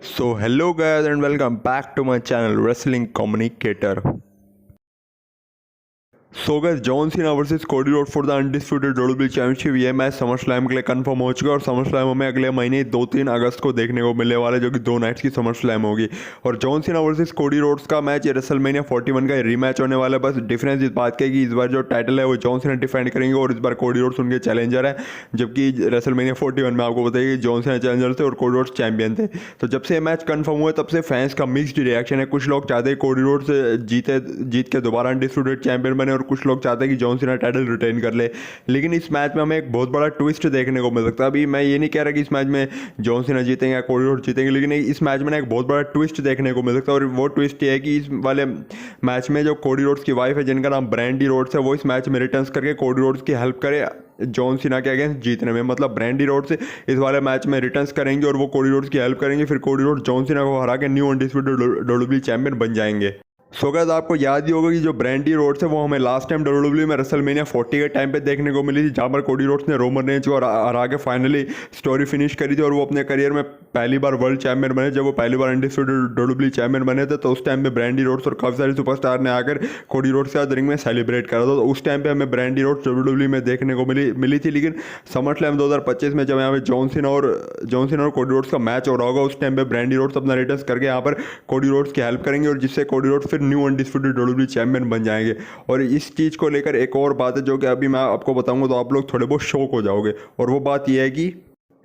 So hello guys and welcome back to my channel Wrestling Communicator. So guys John Cena versus कोडी road for the undisputed WWE championship ये match summer slam के लिए confirm हो चुका है और summer slam हमें अगले महीने 2-3 अगस्त को देखने को मिलने वाला है, जो कि 2 नाइट्स की समर स्लैम होगी। और John Cena versus Cody Rhodes का मैच रेसलमेनिया 41 का रीमैच होने वाला है। बस डिफरेंस इस बात का है कि इस बार जो टाइटल है वो जॉन सीना डिफेंड करेंगे और इस बार कोडी रोड्स उनके चैलेंजर है, जबकि रेसलमेनिया 41 में आपको बताइए कि जॉन सीना चैलेंजर थे और कोडी रोड्स चैंपियन थे। तो जब से ये मैच कंफर्म हुआ तब से फैंस का मिक्स्ड रिएक्शन है। कुछ लोग चाहते हैं कोडी रोड्स जीत के दोबारा अनडिस्प्यूटेड चैंपियन बने और कुछ लोग चाहते हैं कि जॉन सीना टाइटल रिटेन कर ले। लेकिन इस मैच में हमें एक बहुत बड़ा ट्विस्ट देखने को मिल सकता है। अभी मैं ये नहीं कह रहा कि इस मैच में जॉन सीना जीतेंगे या कोडी रोड्स जीतेंगे, लेकिन इस मैच में एक बहुत बड़ा ट्विस्ट देखने को मिल सकता है। और वो ट्विस्ट ये है कि इस वाले मैच में जो कोडी रोड्स की वाइफ है, जिनका नाम ब्रैंडी रोड्स है, वो इस मैच में रिटर्न्स करके कोडी रोड्स की हेल्प करे जॉन सीना के अगेंस्ट जीतने में। मतलब ब्रैंडी रोड्स इस वाले मैच में रिटर्न्स करेंगे और वो कोडी रोड्स की हेल्प करेंगे। फिर कोडी रोड्स जॉन सीना को हरा के न्यू अनडिस्प्यूटेड डब्ल्यूडब्ल्यूई चैंपियन बन जाएंगे। सो गाइस आपको याद ही होगा कि जो ब्रैंडी रोड्स है वो हमें लास्ट टाइम डब्ल्यूडब्ल्यूई में रेसलमेनिया 40 के टाइम पे देखने को मिली थी, जहाँ पर कोडी रोड्स ने रोमन रेंज को हरा के फाइनली स्टोरी फिनिश करी थी और वो अपने करियर में पहली बार वर्ल्ड चैंपियन बने। जब वो पहली बार अनडिस्प्यूटेड डब्ल्यूडब्ल्यूई चैंपियन बने थे तो उस टाइम पे ब्रैंडी रोड्स और काफ़ी सारे सुपरस्टार ने आकर कोडी रोड्स के साथ रिंग में सेलिब्रेट करा था। तो उस टाइम पे हमें ब्रैंडी रोड्स डब्ल्यूडब्ल्यूई में देखने को मिली थी। लेकिन समर स्लैम 2025 में जब यहाँ पे जॉन सीना और कोडी रोड्स का मैच हो रहा होगा, उस टाइम पे ब्रैंडी रोड्स अपना रिटर्न्स करके यहाँ पर कोडी रोड्स की हेल्प करेंगे और जिससे कोडी रोड्स फिर न्यू अनडिस्प्यूटेड डब्ल्यूडब्ल्यूई चैंपियन बन जाएंगे। और इस चीज़ को लेकर एक और बात है जो कि अभी मैं आपको बताऊंगा तो आप लोग थोड़े बहुत शॉक हो जाओगे। और वो बात यह है कि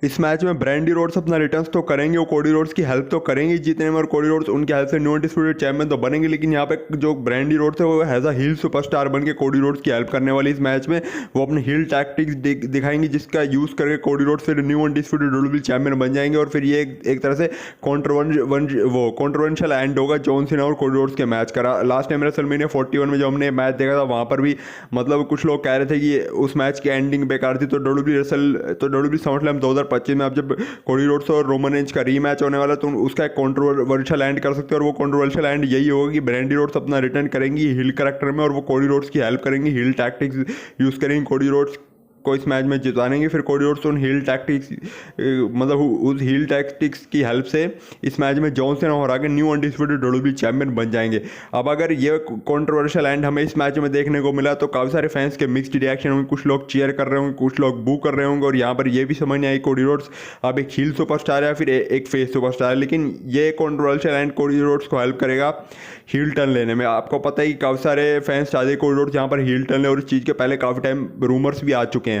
इस मैच में ब्रैंडी रोड्स अपना रिटर्न्स तो करेंगे, वो कोडी रोड्स की हेल्प तो करेंगे जीतने में और कोडी रोड्स उनकी हेल्प से न्यू अनडिस्प्यूटेड चैंपियन तो बनेंगे। लेकिन यहाँ पे जो ब्रैंडी रोड्स है वो हैज़ अ हील सुपरस्टार बन के कोडी रोड्स की हेल्प करने वाली इस मैच में वो अपने हील टैक्टिक्स दिखाएंगे, जिसका यूज़ करके कोडी रोड्स फिर न्यू अनडिस्प्यूटेड डब्ल्यूडब्ल्यूई चैंपियन बन जाएंगे। और फिर ये एक तरह से कॉन्ट्रोवर्शियल एंड होगा जॉन सीना और कोडी रोड्स के मैच का। लास्ट टाइम रेसलमेनिया 41 में जो हमने मैच देखा था वहाँ पर भी मतलब कुछ लोग कह रहे थे कि उस मैच की एंडिंग बेकार थी। तो डब्ल्यूडब्ल्यूई समरस्लैम 2025 में अब जब कोडी रोड्स और रोमन रेंज का रीमैच होने वाला तो उसका एक कंट्रोवर्शियल एंड कर सकते हैं। और वो कंट्रोवर्शियल एंड यही होगा कि ब्रैंडी रोड्स अपना रिटर्न करेंगी हील कैरेक्टर में और वो कोडी रोड्स की हेल्प करेंगी, हील टैक्टिक्स यूज़ करेंगी कोडी रोड्स को इस मैच में जितानेंगे। फिर कोडी रोड्स उन हील टैक्टिक्स मतलब उस हील टैक्टिक्स की हेल्प से इस मैच में जॉन सीना हरा के न्यू अनडिस्प्यूटेड डब्ल्यूडब्ल्यूई चैंपियन बन जाएंगे। अब अगर ये कंट्रोवर्शियल एंड हमें इस मैच में देखने को मिला तो काफ़ी सारे फैंस के मिक्स्ड रिएक्शन होंगे। कुछ लोग चीयर कर रहे होंगे, कुछ लोग बू कर रहे होंगे। और यहाँ पर ये भी समझ नहीं आई कोडी रोड्स अब एक हील सुपरस्टार है या फिर एक फेस सुपरस्टार है। लेकिन ये कंट्रोवर्शियल एंड कोडी रोड्स को हेल्प करेगा हील टर्न लेने में। आपको पता है कि काफ़ी सारे फैंस चाहते हैं कोडी रोड्स यहाँ पर हील टर्न ले और इस चीज़ के पहले काफ़ी टाइम रूमर्स भी आ चुके हैं।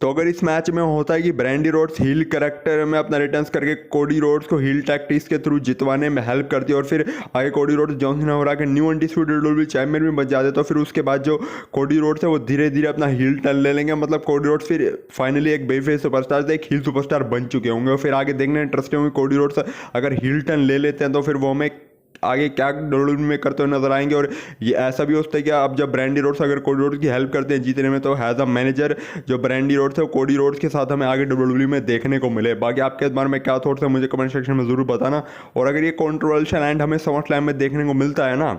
तो अगर इस मैच में होता है कि ब्रैंडी रोड्स हील कैरेक्टर में अपना रिटर्न्स करके कोडी रोड्स को हील टैक्टिक्स के थ्रू जितवाने में हेल्प करती है और फिर आगे कोडी रोड्स जॉन सीना हरा के न्यू अनडिस्प्यूटेड डब्ल्यूडब्ल्यूई चैंपियन भी बन जाते, तो फिर उसके बाद जो कोडी रोड्स है वो धीरे धीरे अपना हील टर्न ले लेंगे। मतलब कोडी रोड्स फिर फाइनली एक बेफेस सुपरस्टार से एक हील सुपरस्टार बन चुके होंगे। और फिर आगे देखने इंटरेस्टिंग होंगे कोडी रोड्स अगर हील टर्न ले लेते हैं तो फिर वो हमें आगे क्या डब्ल्यूडब्ल्यूई में करते हुए नजर आएंगे। और ये ऐसा भी होता है कि अब जब ब्रैंडी रोड्स अगर कोडी रोड्स की हेल्प करते हैं जीतने में तो हैज़ अ मैनेजर जो ब्रैंडी रोड्स है वो कोडी रोड्स के साथ हमें आगे डब्ल्यूडब्ल्यूई में देखने को मिले। बाकी आपके इस बारे में क्या थॉट्स है मुझे कमेंट सेक्शन में ज़रूर बताना। और अगर ये कंट्रोवर्शियल एंड हमें समर स्लैम में देखने को मिलता है ना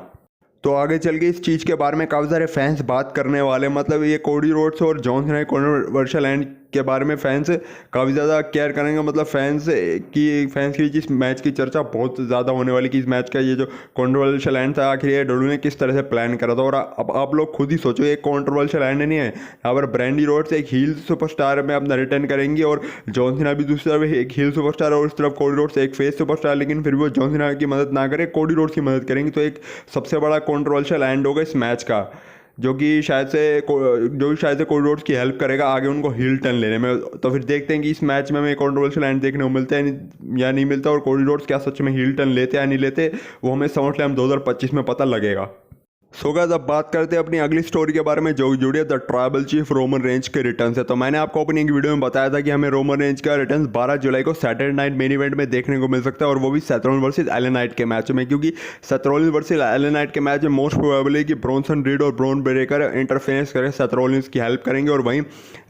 तो आगे चल के इस चीज़ के बारे में काफ़ी सारे फैंस बात करने वाले। मतलब ये कोडी रोड्स और जॉन सीना कंट्रोवर्शियल एंड के बारे में फैंस काफ़ी ज़्यादा केयर करेंगे। मतलब फैंस की इस मैच की चर्चा बहुत ज़्यादा होने वाली कि इस मैच का ये जो कंट्रोवर्शियल एंड था आखिर ये डब्ल्यू ने किस तरह से प्लान करा था। और अब आप लोग खुद ही सोचो, ये कंट्रोवर्शियल एंड नहीं है। यहाँ पर ब्रैंडी रोड्स एक हील सुपरस्टार में अपना रिटर्न करेंगी और जॉन सीना भी दूसरी तरफ एक हील सुपरस्टार और इस तरफ कोडी रोड्स एक फेस सुपरस्टार, लेकिन फिर वो जॉन सीना की मदद ना करे कोडी रोड्स की मदद करेंगी। तो एक सबसे बड़ा कंट्रोवर्शियल एंड होगा इस मैच का जो कि शायद से कोडी रोड्स की हेल्प करेगा आगे उनको हील टर्न लेने में। तो फिर देखते हैं कि इस मैच में हमें कंट्रोवर्शियल एंड देखने को मिलता है या नहीं मिलता और कोडी रोड्स क्या सच में हील टर्न लेते हैं या नहीं लेते, वो हमें समर स्लैम 2025 में पता लगेगा। सो गाइस अब बात करते हैं अपनी अगली स्टोरी के बारे में जो जुड़ी है the tribal chief Roman Reigns के रिटर्न से। तो मैंने आपको अपनी एक वीडियो में बताया था कि हमें रोमन रेंज का रिटर्न 12 जुलाई को सैटरडे नाइट मेन इवेंट में देखने को मिल सकता है और वो भी Seth Rollins versus LA Knight के मैच में। क्योंकि Seth Rollins versus LA Knight के मैच में मोस्ट प्रोबेबली कि ब्रॉन्सन रीड और ब्रॉन ब्रेकर इंटरफेरेंस करके सेथ रॉलिंस की हेल्प करेंगे और वहीं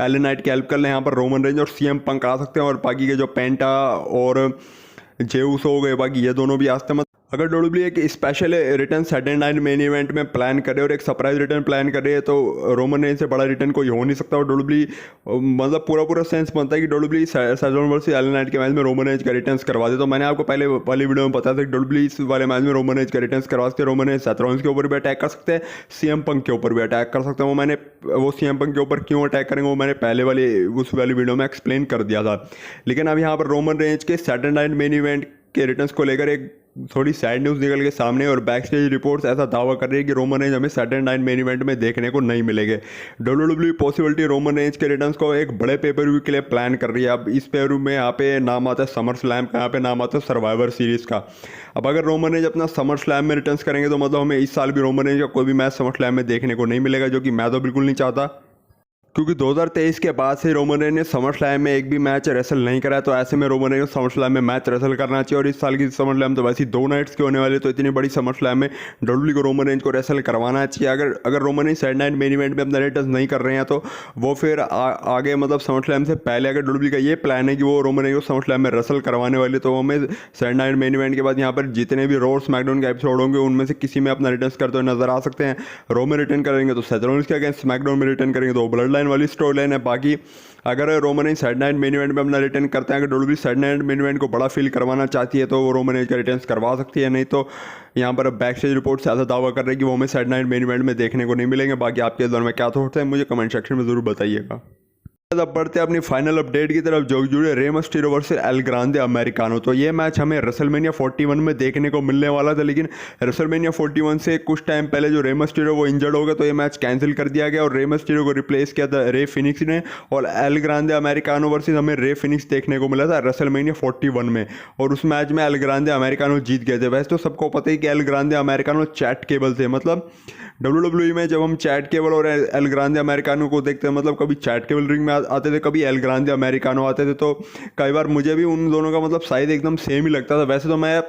एलन नाइट की हेल्प कर ले यहाँ पर रोमन रेंज और सीएम पंक आ सकते हैं। और बाकी के जो पेंटा और जे ऊसो हो गए बाकी ये दोनों भी आते हैं। अगर डब्ल्यूडब्ल्यू एक special return Saturday Night Main Event में प्लान करे और एक सरप्राइज रिटर्न प्लान कर रही है तो रोमन रेंज से बड़ा रिटर्न कोई हो नहीं सकता। और डब्ल्यूडब्ल्यू मतलब पूरा सेंस बनता है कि डब्ल्यूडब्ल्यू सेजन वर्सेस एल नाइट के मैच में रोमन रेंज का रिटर्न करवा दे। तो मैंने आपको पहले वाली वीडियो में बताया था कि डब्ल्यूडब्ल्यू इस वाले मैच में रोमन रेंज का रिटर्न करवा सकते हैं। रोमन रेंज सेथ रॉलिंस के ऊपर भी अटैक कर सकते हैं, सीएम पंक के ऊपर भी अटैक कर सकते हैं। वो सीएम पंक के ऊपर क्यों अटैक करेंगे वो मैंने पहले उस वाली वीडियो में एक्सप्लेन कर दिया था। लेकिन अब यहाँ पर रोमन रेंज के सैटरडे नाइट मेन इवेंट के रिटर्न्स को लेकर एक थोड़ी सैड न्यूज़ निकल के सामने और बैक स्टेज रिपोर्ट्स ऐसा दावा कर रही है कि रोमन रेंज हमें सैटरडे नाइट मेन इवेंट में देखने को नहीं मिलेंगे। डब्ल्यूडब्ल्यू पॉसिबिलिटी रोमन रेंज के रिटर्न्स को एक बड़े पेपर व्यू के लिए प्लान कर रही है। अब इस पेपर व्यू में यहाँ पे नाम आता है समर स्लैम का, यहाँ पे नाम आता है सर्वाइवर सीरीज़ का। अब अगर रोमन रेंज अपना समर स्लैम में रिटर्न्स करेंगे तो मतलब हमें इस साल भी रोमन रेंज का कोई भी मैच समर स्लैम में देखने को नहीं मिलेगा, जो कि मैं तो बिल्कुल नहीं चाहता, क्योंकि 2023 के बाद से रोमन रेंज ने समर स्लैम में एक भी मैच रेसल नहीं करा है। तो ऐसे में रोमन रेंज को समर स्लैम में मैच रेसल करना चाहिए। और इस साल की समर स्लैम तो वैसे ही 2 नाइट्स की होने वाली, तो इतनी बड़ी समर स्लैम में डब्ल्यूडब्ल्यू को रोमन रेंज को रेसल करवाना चाहिए। अगर Roman Reigns Saturday Night Main Event में अपना रिटर्न नहीं कर रहे हैं तो वो फिर आगे मतलब समर स्लैम से पहले अगर डब्ल्यूडब्ल्यू का ये प्लान है कि वो रोमन रेंज को समर स्लैम में रेसल करवाने वाली, तो हमें सैटरडे नाइट मेन इवेंट के बाद यहाँ पर जितने भी रॉ स्मैकडाउन के एपिसोड होंगे उनमें से किसी में अपना रिटर्न करते हुए नजर आ सकते हैं। रॉ में रिटर्न करेंगे तो सेथ रॉलिंस के अगेंस्ट स्मैकडाउन में रिटर्न करेंगे तो ब्लड लाइन वाली स्टोरी लाइन है। बाकी अगर Roman Reigns Saturday Night Main Event में अपना रिटर्न करते हैं, अगर WW Saturday Night Main Event को बड़ा फील करवाना चाहती है तो वो रोमन रेंज का रिटर्न करवा सकती है। नहीं तो यहाँ पर बैक स्टेज रिपोर्ट से ऐसा दावा कर रहे हैं कि वो हमें सैटरडे नाइट मेन इवेंट में देखने को नहीं मिलेंगे। बाकी आपके इस दौर में क्या थॉट्स हैं मुझे कमेंट सेक्शन में जरूर बताइएगा। अब बढ़ते हैं अपनी फाइनल अपडेट की तरफ, जो जुड़े Rey Mysterio versus L Grande americano. तो ये मैच हमें रेसलमेनिया 41 में देखने को मिलने वाला था, लेकिन रेसलमेनिया 41 से कुछ टाइम पहले जो रे मिस्टीरियो वो इंजर्ड हो गया, तो ये मैच कैंसिल कर दिया गया और रे मिस्टीरियो को रिप्लेस किया था रे फिनिक्स ने। और एल ग्रांडे अमेरिकानो वर्सेस हमें रे फिनिक्स देखने को मिला था रेसलमेनिया 41 में, और उस मैच में एल ग्रांडे अमेरिकानो जीत गए थे। वैसे तो सबको पता ही कि L Grande americano chat cable थे, मतलब डब्ल्यूडब्ल्यूई में जब हम चैट केबल और एल ग्रांडे अमेरिकानो को देखते हैं, मतलब कभी चैट केबल रिंग में आते थे, कभी एल ग्रांडे अमेरिकानो आते थे, तो कई बार मुझे भी उन दोनों का मतलब साइज एकदम सेम ही लगता था। वैसे तो मैं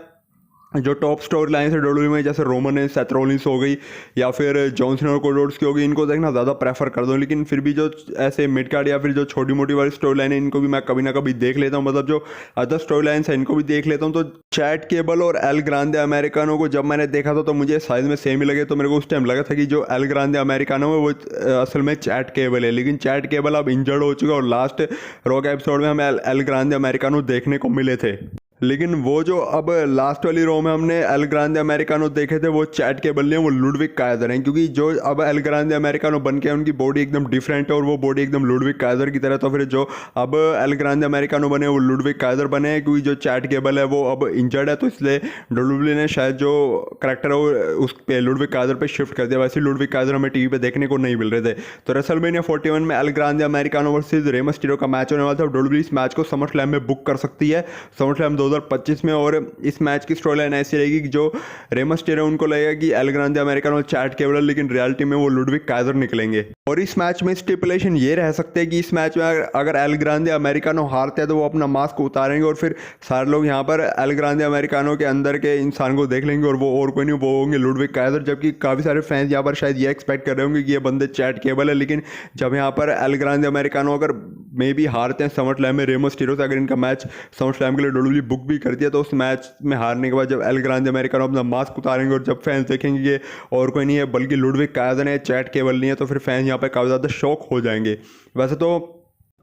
जो टॉप स्टोरी लाइन है डब्ल्यूडब्ल्यू में, जैसे रोमन रेंज सेथ रॉलिंस हो गई या फिर जॉन सीना और कोडी रोड्स की हो गई, इनको देखना ज़्यादा प्रेफर कर दूँ। लेकिन फिर भी जो ऐसे मिड कार्ड या फिर जो छोटी मोटी वाली स्टोरी लाइन है इनको भी मैं कभी ना कभी देख लेता हूँ, मतलब जो अदर स्टोरी लाइन्स है इनको भी देख लेता हूँ। तो चैट केबल और एल ग्रांडे अमेरिकानो को जब मैंने देखा था तो मुझे साइज़ में सेम ही लगे, तो मेरे को उस टाइम लगा था कि जो एल ग्रांडे अमेरिकानो है वो असल में चैट केबल है। लेकिन चैट केबल अब इंजर्ड हो चुका है और लास्ट रॉ के एपिसोड में हमें एल ग्रांडे अमेरिकानो देखने को मिले थे। लेकिन वो जो अब लास्ट वाली रो में हमने एल ग्रांडे अमेरिकानो देखे थे वो चैट केबल नहीं है, वो लुडविग कायदर हैं, क्योंकि जो अब एल ग्रांडे अमेरिकानो बन के उनकी बॉडी एकदम डिफरेंट है और वो बॉडी एकदम लुडविग कायदर की तरह। तो फिर जो अब एल ग्रांडे अमेरिकानो बने वो लुडविग कायदर बने हैं, क्योंकि जो चैट केबल है वो अब इंजर्ड है, तो इसलिए डब्ल्यूडब्ल्यू ने शायद जो करेक्टर है वो उस पे लुडविग कायदर पे शिफ्ट कर दिया। वैसे लुडविग कायदर हमें टीवी पे देखने को नहीं मिल रहे थे। तो रेसलमेनिया 41 में L Grande americano versus Rey Mysterio का मैच होने वाला था। डब्ल्यूडब्ल्यू इस मैच को समर स्लैम में बुक कर सकती है, समर स्लैम 2025 में। और इस मैच की स्टोरी लाइन ऐसी रहेगी कि जो रे मिस्टीरियो उनको लगेगा कि L Grande americano chat cable, लेकिन रियलिटी में वो लुडविग कायदर निकलेंगे। और इस मैच में स्टिपुलेशन ये रह सकते हैं कि इस मैच में अगर एल ग्रांडे अमेरिकानो हारते हैं तो वो अपना मास्क उतारेंगे और फिर सारे लोग यहाँ पर एल ग्रांडे अमेरिकानो के अंदर के इंसान को देख लेंगे और वो और कोई नहीं, वो होंगे लुडविग कायदर। जबकि काफ़ी सारे फैंस यहाँ पर शायद ये एक्सपेक्ट कर रहे होंगे कि ये बंदे चैट केबल है, लेकिन जब यहाँ पर एल ग्रांडे अमेरिकानो अगर मे भी हारते हैं समर स्लैम में रे मिस्टीरियो से, अगर इनका मैच समर स्लैम के लिए डब्ल्यूडब्ल्यू बुक भी कर दिया, तो उस मैच में हारने के बाद जब एल ग्रांडे अमेरिकानो अपना मास्क उतारेंगे और जब फैंस देखेंगे ये और कोई नहीं है बल्कि लुडविग कायदर है, चैट केबल नहीं है, तो फिर फैंस यहाँ पर काफ़ी ज़्यादा शॉक हो जाएंगे। वैसे तो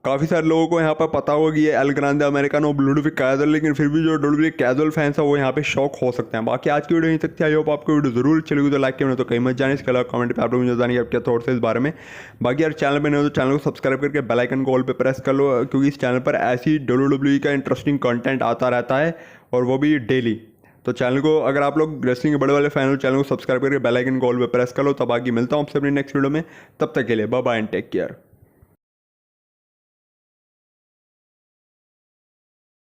काफ़ी सारे लोगों को यहाँ पर पता होगा कि ये एल ग्रांडे अमेरिकानो लुडविग कायदर, लेकिन फिर भी जो डब्ल्यूडब्ल्यू कैजुअल फैंस है वो यहाँ पे शॉक हो सकते हैं। बाकी आज की वीडियो यहीं तक थी। आई होप आपको वीडियो जरूर अच्छी लगी, तो लाइक करना तो कहीं मत जाने, इसके अलावा कमेंट पे आप लोग मुझे बताएंगे आप क्या थॉट्स है इस बारे में। बाकी यार चैनल पर नहीं हो तो चैनल को सब्सक्राइब करके बेल आइकन को ऑल पे प्रेस कर लो, क्योंकि इस चैनल पर ऐसी डब्ल्यूडब्ल्यू का इंटरेस्टिंग कंटेंट आता रहता है और वो भी डेली। तो चैनल को अगर आप लोग रेसलिंग के बड़े वाले फैन हो, चैनल को सब्सक्राइब करके बेल आइकन को ऑल पे प्रेस कर लो। तब आगे मिलता हूँ आपसे अपनी नेक्स्ट वीडियो में, तब तक के लिए bye bye and take care.